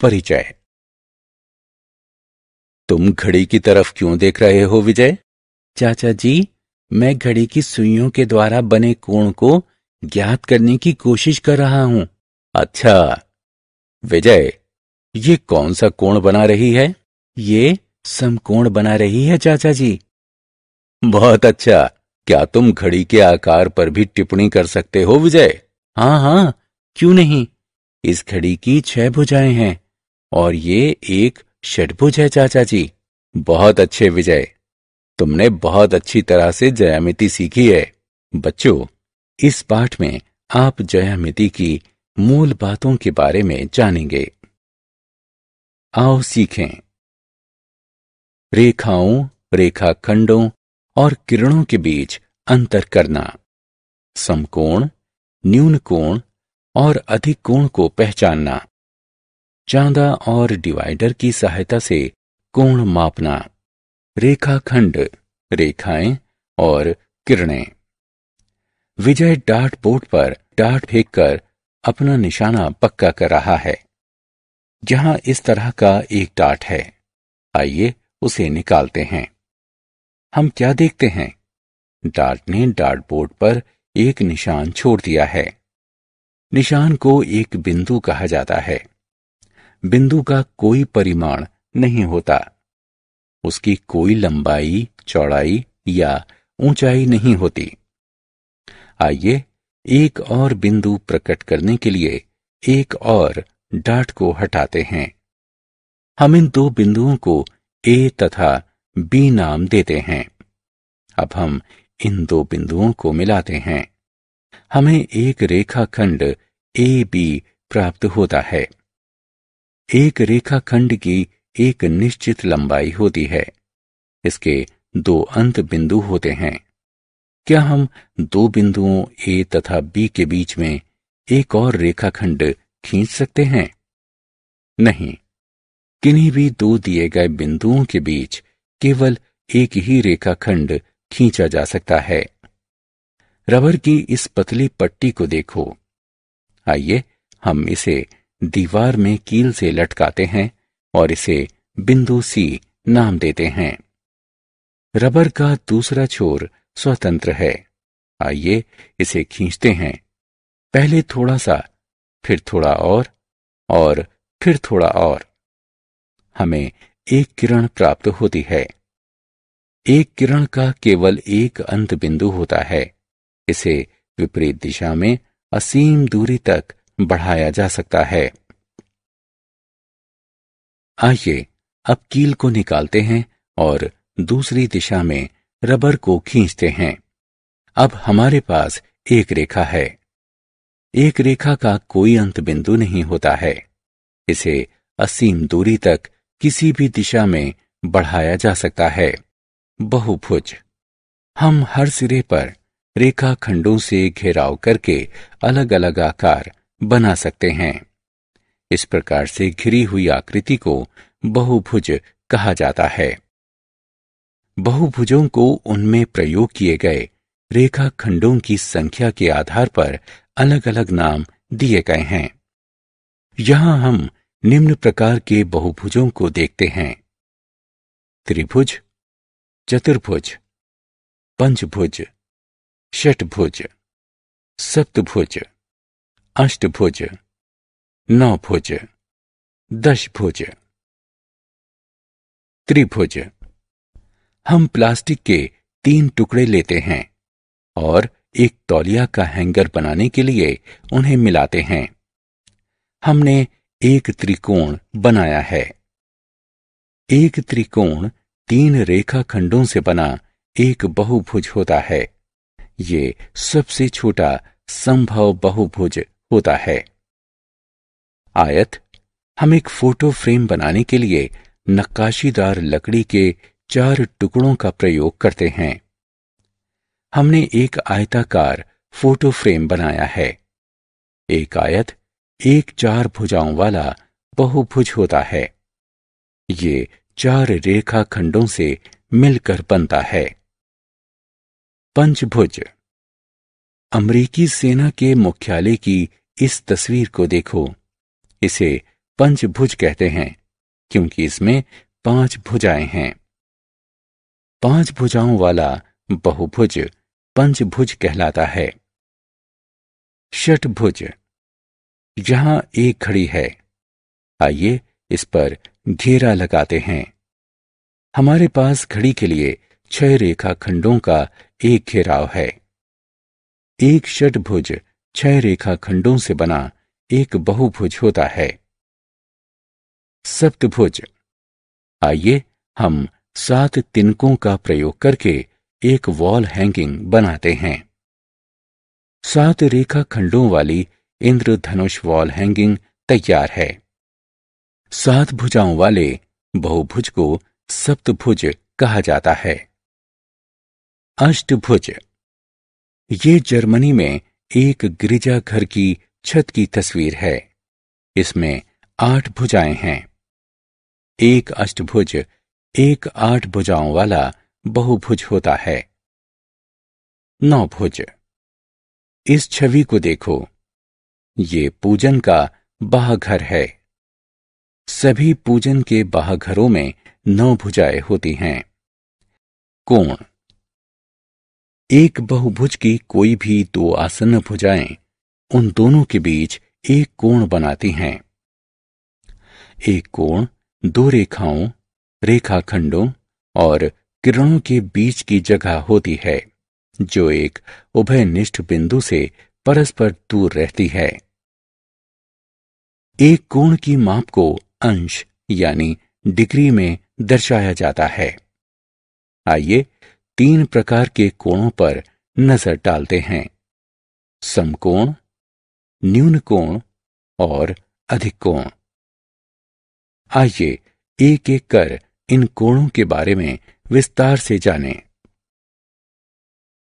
परिचय। तुम घड़ी की तरफ क्यों देख रहे हो विजय? चाचा जी, मैं घड़ी की सुइयों के द्वारा बने कोण को ज्ञात करने की कोशिश कर रहा हूं। अच्छा विजय, ये कौन सा कोण बना रही है? ये समकोण बना रही है चाचा जी। बहुत अच्छा। क्या तुम घड़ी के आकार पर भी टिप्पणी कर सकते हो विजय? हाँ हाँ, क्यों नहीं। इस घड़ी की 6 भुजाएं हैं और ये एक षटभुज है चाचा जी। बहुत अच्छे विजय, तुमने बहुत अच्छी तरह से ज्यामिति सीखी है। बच्चों, इस पाठ में आप ज्यामिति की मूल बातों के बारे में जानेंगे। आओ सीखें। रेखाओं, रेखाखंडों और किरणों के बीच अंतर करना, समकोण, न्यून कोण और अधिक कोण को पहचानना, चांदा और डिवाइडर की सहायता से कोण मापना, रेखाखंड, रेखाएं और किरणें। विजय डार्ट बोर्ड पर डार्ट फेंककर अपना निशाना पक्का कर रहा है। यहां इस तरह का एक डार्ट है। आइए उसे निकालते हैं। हम क्या देखते हैं? डार्ट ने डार्ट बोर्ड पर एक निशान छोड़ दिया है। निशान को एक बिंदु कहा जाता है। बिंदु का कोई परिमाण नहीं होता। उसकी कोई लंबाई, चौड़ाई या ऊंचाई नहीं होती। आइए एक और बिंदु प्रकट करने के लिए एक और डार्ट को हटाते हैं। हम इन दो बिंदुओं को ए तथा बी नाम देते हैं। अब हम इन दो बिंदुओं को मिलाते हैं। हमें एक रेखाखंड ए बी प्राप्त होता है। एक रेखाखंड की एक निश्चित लंबाई होती है। इसके दो अंत बिंदु होते हैं। क्या हम दो बिंदुओं ए तथा बी के बीच में एक और रेखाखंड खींच सकते हैं? नहीं। किन्हीं भी दो दिए गए बिंदुओं के बीच केवल एक ही रेखाखंड खींचा जा सकता है। रबर की इस पतली पट्टी को देखो। आइए हम इसे दीवार में कील से लटकाते हैं और इसे बिंदु सी नाम देते हैं। रबर का दूसरा छोर स्वतंत्र है। आइए इसे खींचते हैं। पहले थोड़ा सा, फिर थोड़ा और फिर थोड़ा और। हमें एक किरण प्राप्त होती है। एक किरण का केवल एक अंत बिंदु होता है। इसे विपरीत दिशा में असीम दूरी तक बढ़ाया जा सकता है। आइए अब कील को निकालते हैं और दूसरी दिशा में रबर को खींचते हैं। अब हमारे पास एक रेखा है। एक रेखा का कोई अंत बिंदु नहीं होता है। इसे असीम दूरी तक किसी भी दिशा में बढ़ाया जा सकता है। बहुभुज। हम हर सिरे पर रेखाखंडों से घेराव करके अलग अलग आकार बना सकते हैं। इस प्रकार से घिरी हुई आकृति को बहुभुज कहा जाता है। बहुभुजों को उनमें प्रयोग किए गए रेखाखंडों की संख्या के आधार पर अलग अलग नाम दिए गए हैं। यहां हम निम्न प्रकार के बहुभुजों को देखते हैं: त्रिभुज, चतुर्भुज, पंचभुज, षटभुज, सप्तभुज, अष्टभुज, नौभुज, दशभुज। त्रिभुज। हम प्लास्टिक के 3 टुकड़े लेते हैं और एक तौलिया का हैंगर बनाने के लिए उन्हें मिलाते हैं। हमने एक त्रिकोण बनाया है। एक त्रिकोण 3 रेखाखंडों से बना एक बहुभुज होता है। ये सबसे छोटा संभव बहुभुज होता है। आयत। हम एक फोटो फ्रेम बनाने के लिए नक्काशीदार लकड़ी के 4 टुकड़ों का प्रयोग करते हैं। हमने एक आयताकार फोटो फ्रेम बनाया है। एक आयत एक 4 भुजाओं वाला बहुभुज होता है। ये 4 रेखाखंडों से मिलकर बनता है। पंचभुज। अमेरिकी सेना के मुख्यालय की इस तस्वीर को देखो। इसे पंचभुज कहते हैं, क्योंकि इसमें 5 भुजाएं हैं। 5 भुजाओं वाला बहुभुज पंचभुज कहलाता है। षटभुज, यहां एक घड़ी है। आइए इस पर घेरा लगाते हैं। हमारे पास घड़ी के लिए 6 रेखाखंडों का एक घेराव है। एक षटभुज 6 रेखाखंडों से बना एक बहुभुज होता है। सप्तभुज, आइए हम 7 तिनकों का प्रयोग करके एक वॉल हैंगिंग बनाते हैं। 7 रेखाखंडों वाली इंद्रधनुष वॉल हैंगिंग तैयार है। 7 भुजाओं वाले बहुभुज को सप्तभुज कहा जाता है। अष्टभुज, ये जर्मनी में एक गिरजाघर की छत की तस्वीर है। इसमें 8 भुजाएं हैं। एक अष्टभुज एक 8 भुजाओं वाला बहुभुज होता है। नौभुज, इस छवि को देखो, ये पूजन का बाहघर है। सभी पूजन के बाहघरों में 9 भुजाएं होती हैं। कोण, एक बहुभुज की कोई भी 2 आसन्न भुजाएं उन दोनों के बीच एक कोण बनाती हैं। एक कोण 2 रेखाओं, रेखाखंडों और किरणों के बीच की जगह होती है, जो एक उभयनिष्ठ बिंदु से परस्पर दूर रहती है। एक कोण की माप को अंश यानी डिग्री में दर्शाया जाता है। आइए 3 प्रकार के कोणों पर नजर डालते हैं: समकोण, न्यून कोण और अधिक कोण। आइए एक एक कर इन कोणों के बारे में विस्तार से जानें।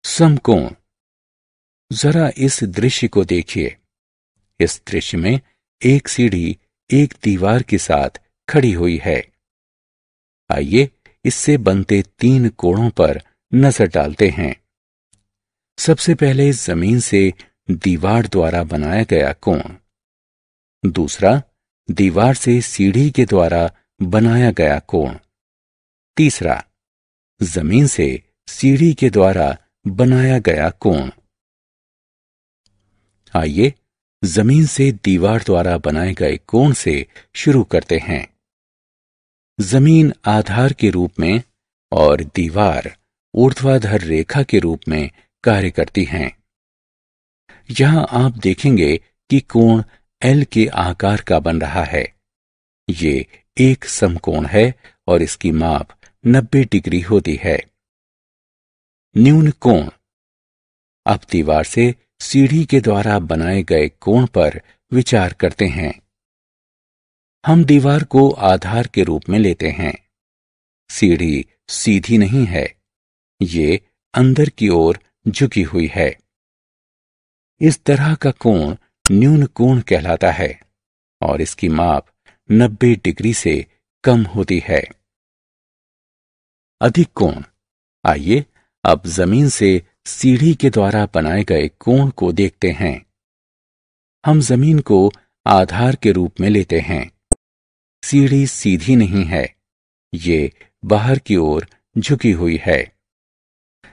समकोण, जरा इस दृश्य को देखिए। इस दृश्य में एक सीढ़ी एक दीवार के साथ खड़ी हुई है। आइए इससे बनते 3 कोणों पर नजर डालते हैं। सबसे पहले जमीन से दीवार द्वारा बनाया गया कोण। दूसरा, दीवार से सीढ़ी के द्वारा बनाया गया कोण। तीसरा, जमीन से सीढ़ी के द्वारा बनाया गया कोण। आइए जमीन से दीवार द्वारा बनाए गए कोण से शुरू करते हैं। जमीन आधार के रूप में और दीवार ऊर्ध्वाधर रेखा के रूप में कार्य करती हैं। यहां आप देखेंगे कि कोण एल के आकार का बन रहा है। ये एक समकोण है और इसकी माप 90 डिग्री होती है। न्यून कोण, अब दीवार से सीढ़ी के द्वारा बनाए गए कोण पर विचार करते हैं। हम दीवार को आधार के रूप में लेते हैं। सीढ़ी सीधी नहीं है, ये अंदर की ओर झुकी हुई है। इस तरह का कोण न्यून कोण कहलाता है और इसकी माप 90 डिग्री से कम होती है। अधिक कोण, आइए अब जमीन से सीढ़ी के द्वारा बनाए गए कोण को देखते हैं। हम जमीन को आधार के रूप में लेते हैं। सीढ़ी सीधी नहीं है, ये बाहर की ओर झुकी हुई है।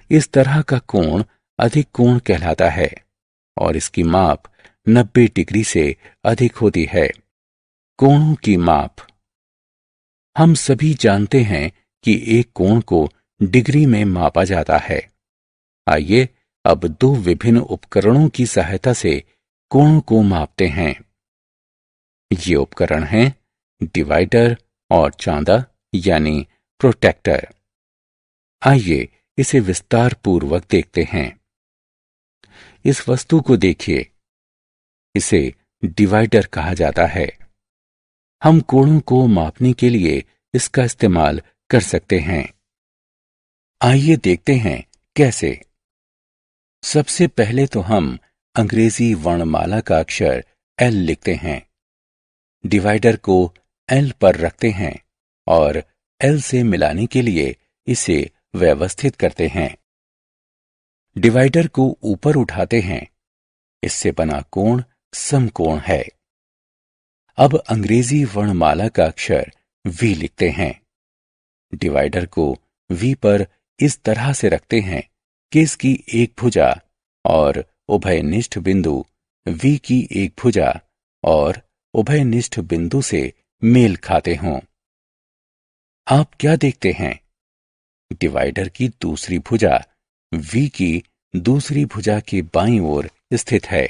इस तरह का कोण अधिक कोण कहलाता है और इसकी माप 90 डिग्री से अधिक होती है। कोणों की माप, हम सभी जानते हैं कि एक कोण को डिग्री में मापा जाता है। आइए अब 2 विभिन्न उपकरणों की सहायता से कोणों को मापते हैं। ये उपकरण हैं डिवाइडर और चांदा यानी प्रोटेक्टर। आइए इसे विस्तार पूर्वक देखते हैं। इस वस्तु को देखिए, इसे डिवाइडर कहा जाता है। हम कोणों को मापने के लिए इसका इस्तेमाल कर सकते हैं। आइए देखते हैं कैसे। सबसे पहले तो हम अंग्रेजी वर्णमाला का अक्षर एल लिखते हैं। डिवाइडर को एल पर रखते हैं और एल से मिलाने के लिए इसे व्यवस्थित करते हैं। डिवाइडर को ऊपर उठाते हैं। इससे बना कोण समकोण है। अब अंग्रेजी वर्णमाला का अक्षर वी लिखते हैं। डिवाइडर को वी पर इस तरह से रखते हैं कि इसकी एक भुजा और उभयनिष्ठ बिंदु वी की एक भुजा और उभयनिष्ठ बिंदु से मेल खाते हों। आप क्या देखते हैं? डिवाइडर की दूसरी भुजा वी की दूसरी भुजा के बाईं ओर स्थित है।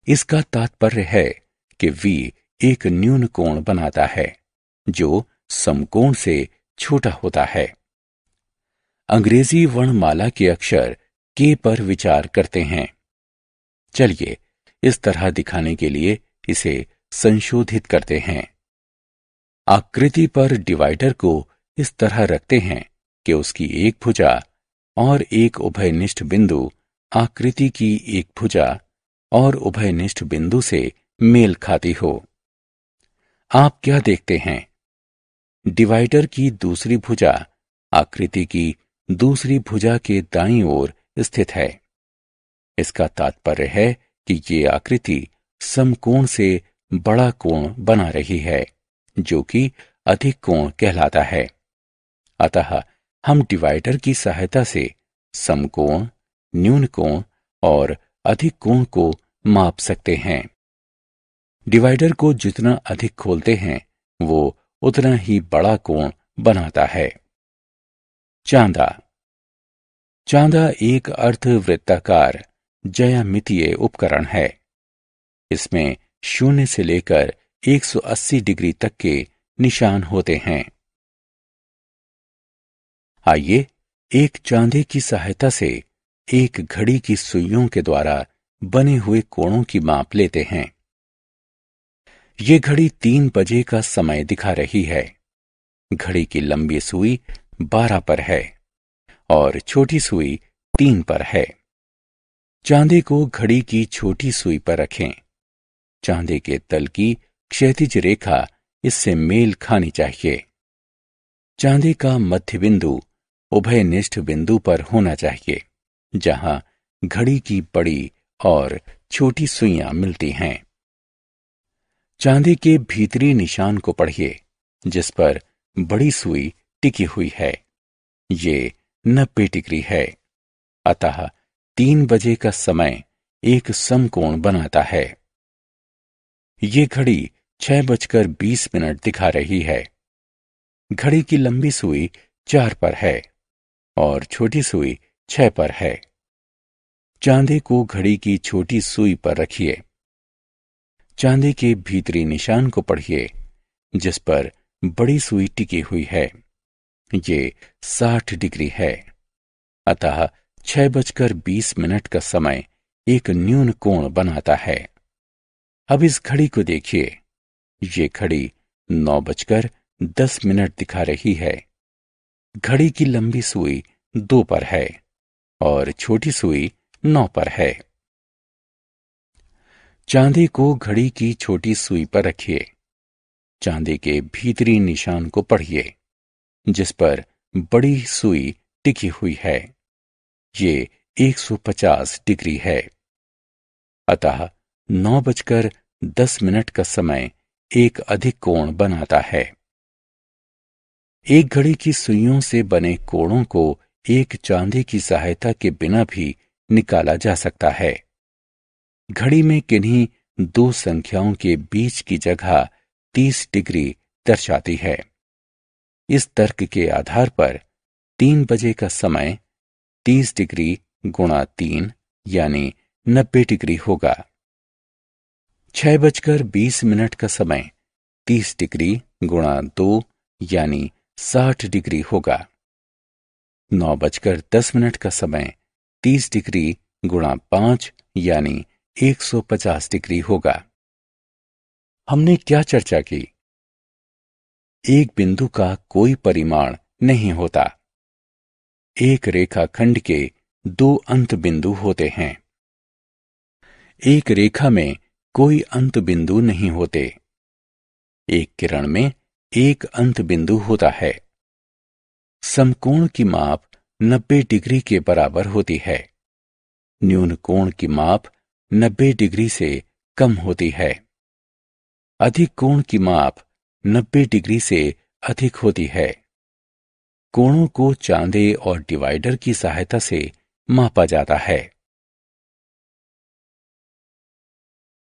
इसका तात्पर्य है कि वी एक न्यून कोण बनाता है जो समकोण से छोटा होता है। अंग्रेजी वर्णमाला के अक्षर के पर विचार करते हैं। चलिए इस तरह दिखाने के लिए इसे संशोधित करते हैं। आकृति पर डिवाइडर को इस तरह रखते हैं कि उसकी एक भुजा और एक उभयनिष्ठ बिंदु आकृति की एक भुजा और उभयनिष्ठ बिंदु से मेल खाती हो। आप क्या देखते हैं? डिवाइडर की दूसरी भुजा आकृति की दूसरी भुजा के दाईं ओर स्थित है। इसका तात्पर्य है कि ये आकृति समकोण से बड़ा कोण बना रही है जो कि अधिक कोण कहलाता है। अतः हम डिवाइडर की सहायता से समकोण, न्यून कोण और अधिक कोण को माप सकते हैं। डिवाइडर को जितना अधिक खोलते हैं वो उतना ही बड़ा कोण बनाता है। चांदा। चांदा एक अर्धवृत्ताकार ज्यामितीय उपकरण है। इसमें 0 से लेकर 180 डिग्री तक के निशान होते हैं। आइए एक चांदे की सहायता से एक घड़ी की सुइयों के द्वारा बने हुए कोणों की माप लेते हैं। ये घड़ी 3 बजे का समय दिखा रही है। घड़ी की लंबी सुई 12 पर है और छोटी सुई 3 पर है। चांदे को घड़ी की छोटी सुई पर रखें। चांदे के तल की क्षैतिज रेखा इससे मेल खानी चाहिए। चांदे का मध्य बिंदु उभयनिष्ठ बिंदु पर होना चाहिए जहां घड़ी की बड़ी और छोटी सुइयां मिलती हैं। चांदी के भीतरी निशान को पढ़िए जिस पर बड़ी सुई टिकी हुई है। ये 90 डिग्री है। अतः 3 बजे का समय एक समकोण बनाता है। ये घड़ी 6:20 दिखा रही है। घड़ी की लंबी सुई 4 पर है और छोटी सुई 6 पर है। चांदे को घड़ी की छोटी सुई पर रखिए। चांदी के भीतरी निशान को पढ़िए जिस पर बड़ी सुई टिकी हुई है। ये 60 डिग्री है। अतः 6:20 का समय एक न्यून कोण बनाता है। अब इस घड़ी को देखिए। ये घड़ी 9:10 दिखा रही है। घड़ी की लंबी सुई 2 पर है और छोटी सुई 9 पर है। चांदी को घड़ी की छोटी सुई पर रखिए। चांदी के भीतरी निशान को पढ़िए जिस पर बड़ी सुई टिकी हुई है। ये 150 डिग्री है। अतः 9:10 का समय एक अधिक कोण बनाता है। एक घड़ी की सुइयों से बने कोणों को एक चांदी की सहायता के बिना भी निकाला जा सकता है। घड़ी में किन्हीं 2 संख्याओं के बीच की जगह 30 डिग्री दर्शाती है। इस तर्क के आधार पर 3 बजे का समय 30 डिग्री गुणा 3 यानी 90 डिग्री होगा। 6:20 का समय 30 डिग्री गुणा 2 यानी 60 डिग्री होगा। 9:10 का समय 30 डिग्री गुणा 5 यानी 150 डिग्री होगा। हमने क्या चर्चा की? एक बिंदु का कोई परिमाण नहीं होता। एक रेखाखंड के 2 अंत बिंदु होते हैं। एक रेखा में कोई अंत बिंदु नहीं होते। एक किरण में एक अंत बिंदु होता है। समकोण की माप 90 डिग्री के बराबर होती है। न्यून कोण की माप 90 डिग्री से कम होती है। अधिक कोण की माप 90 डिग्री से अधिक होती है। कोणों को चांदे और डिवाइडर की सहायता से मापा जाता है।